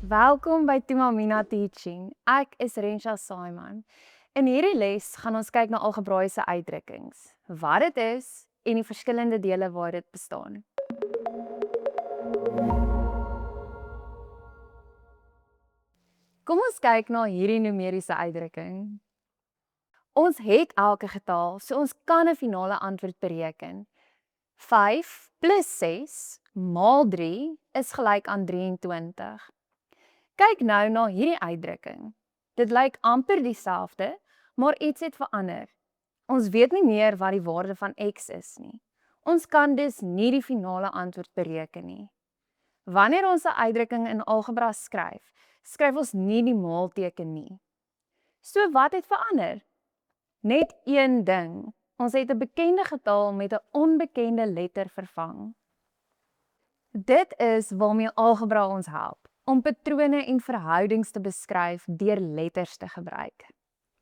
Welkom by Tumamina Teaching. Ek is Rensha Simon. In hierdie les gaan ons kyk na algebraiese uitdrukkings, wat dit is en die verskillende dele waar dit bestaan. Kom ons kyk na hierdie numeriese uitdrukking. Ons het elke getal, so ons kan 'n finale antwoord bereken. 5 plus 6 maal 3 is gelyk aan 23. Kyk nou na hierdie uitdrukking. Dit lyk amper dieselfde, maar iets het verander. Ons weet nie meer wat die waarde van x is nie. Ons kan dus nie die finale antwoord bereken nie. Wanneer ons 'n uitdrukking in algebra skryf, skryf ons nie die maalteken nie. So wat het verander? Net een ding. Ons het 'n bekende getal met 'n onbekende letter vervang. Dit is waarmee algebra ons help, om patrone en verhoudings te beskryf deur letters te gebruik.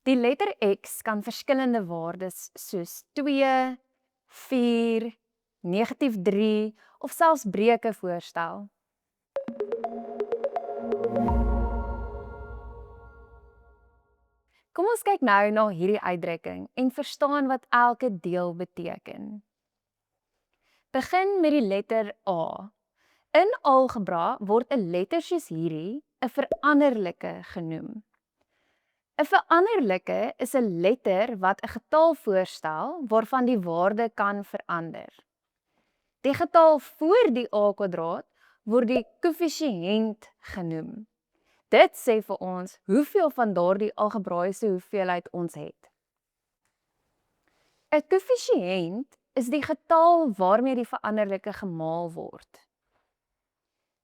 Die letter X kan verskillende waardes soos 2, 4, -3 of selfs breuke voorstel. Kom ons kyk nou na hierdie uitdrukking en verstaan wat elke deel beteken. Begin met die letter A. In algebra word 'n letter soos hierdie 'n veranderlike genoem. 'n Veranderlike is 'n letter wat 'n getal voorstel waarvan die waarde kan verander. Die getal voor die a² word die koëffisiënt genoem. Dit sê vir ons hoeveel van daardie algebraiese hoeveelheid ons het. 'n Koëffisiënt is die getal waarmee die veranderlike gemaal word.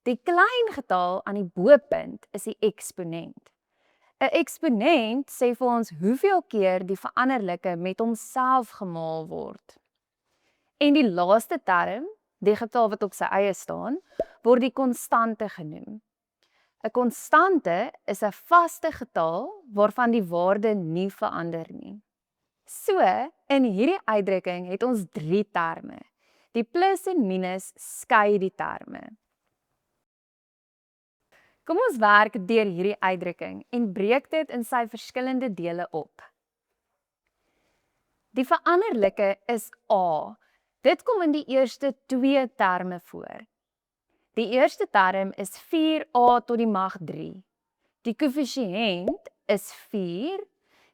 Die klein getal aan die bopunt is die eksponent. 'n Eksponent sê vir ons hoeveel keer die veranderlike met homself gemaal word. En die laaste term, die getal wat op sy eie staan, word die konstante genoem. 'n Konstante is 'n vaste getal waarvan die waarde nie verander nie. So, in hierdie uitdrukking het ons 3 terme. Die plus en minus skei die terme. Kom ons werk deur hierdie uitdrukking en breek dit in sy verskillende dele op. Die veranderlike is a. Dit kom in die eerste 2 terme voor. Die eerste term is 4a tot die mag 3. Die koëffisiënt is 4.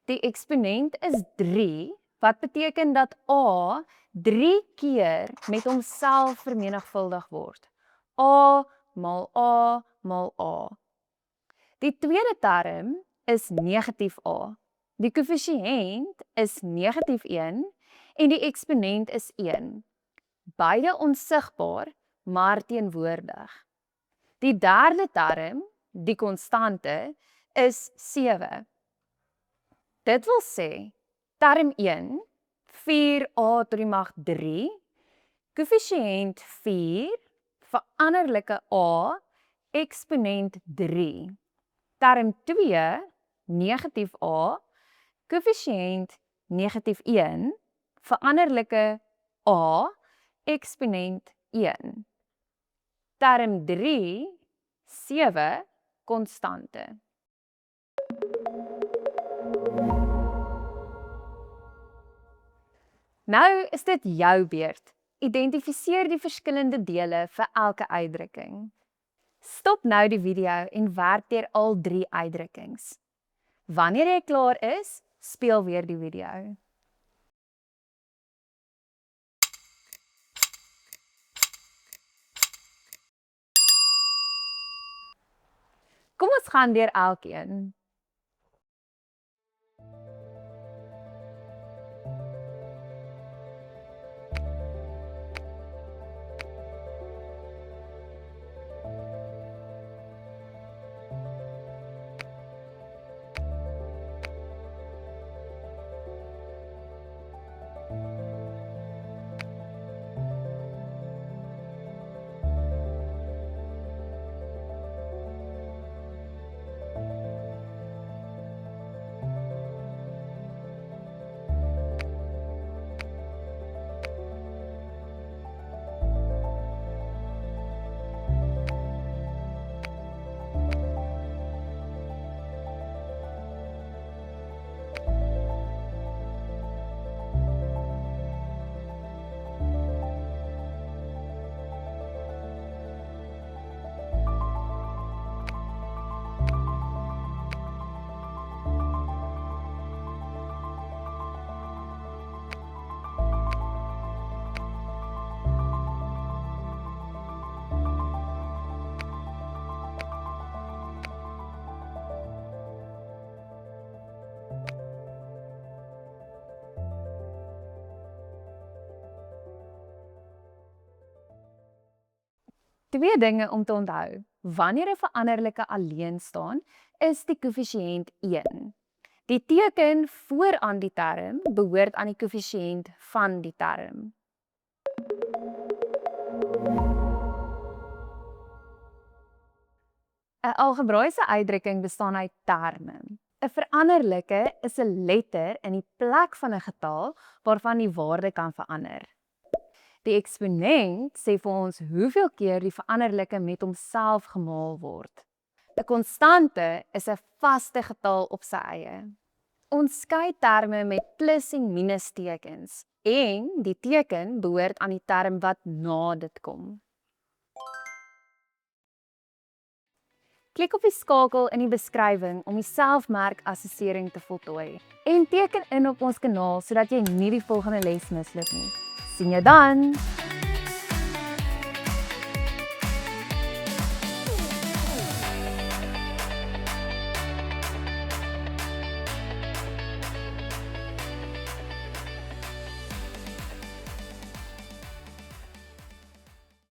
Die eksponent is 3, wat beteken dat a 3 keer met homself vermenigvuldig word. A maal a maal a. Die tweede term is negatief a. Die koëffisiënt is -1 en die eksponent is 1. Beide onsigbaar, maar teenwoordig. Die derde term, die konstante, is 7. Dit wil sê, term 1, 4a tot die mag 3, koëffisiënt 4, veranderlike a, eksponent 3. Term 2, negatief a, koëffisiënt -1, veranderlike a, eksponent 1. Term 3, 7, konstante. Nou is dit jou beurt. Identifiseer die verskillende dele vir elke uitdrukking. Stop nou die video en werk deur al 3 uitdrukkings. Wanneer jy klaar is, speel weer die video. Kom ons gaan deur elkeen. Twee dinge om te onthou. Wanneer 'n veranderlike alleen staan, is die koëffisiënt 1. Die teken vooraan die term behoort aan die koëffisiënt van die term. 'n Algebraïese uitdrukking bestaan uit terme. 'n Veranderlike is 'n letter in die plek van 'n getal waarvan die waarde kan verander. Die eksponent sê vir ons hoeveel keer die veranderlike met homself gemaal word. 'n Konstante is 'n vaste getal op sy eie. Ons skei terme met plus en minus tekens en die teken behoort aan die term wat na dit kom. Klik op die skakel in die beskrywing om die selfmerk-assessering te voltooi en teken in op ons kanaal sodat jy nie die volgende les misloop nie. Sien jou dan!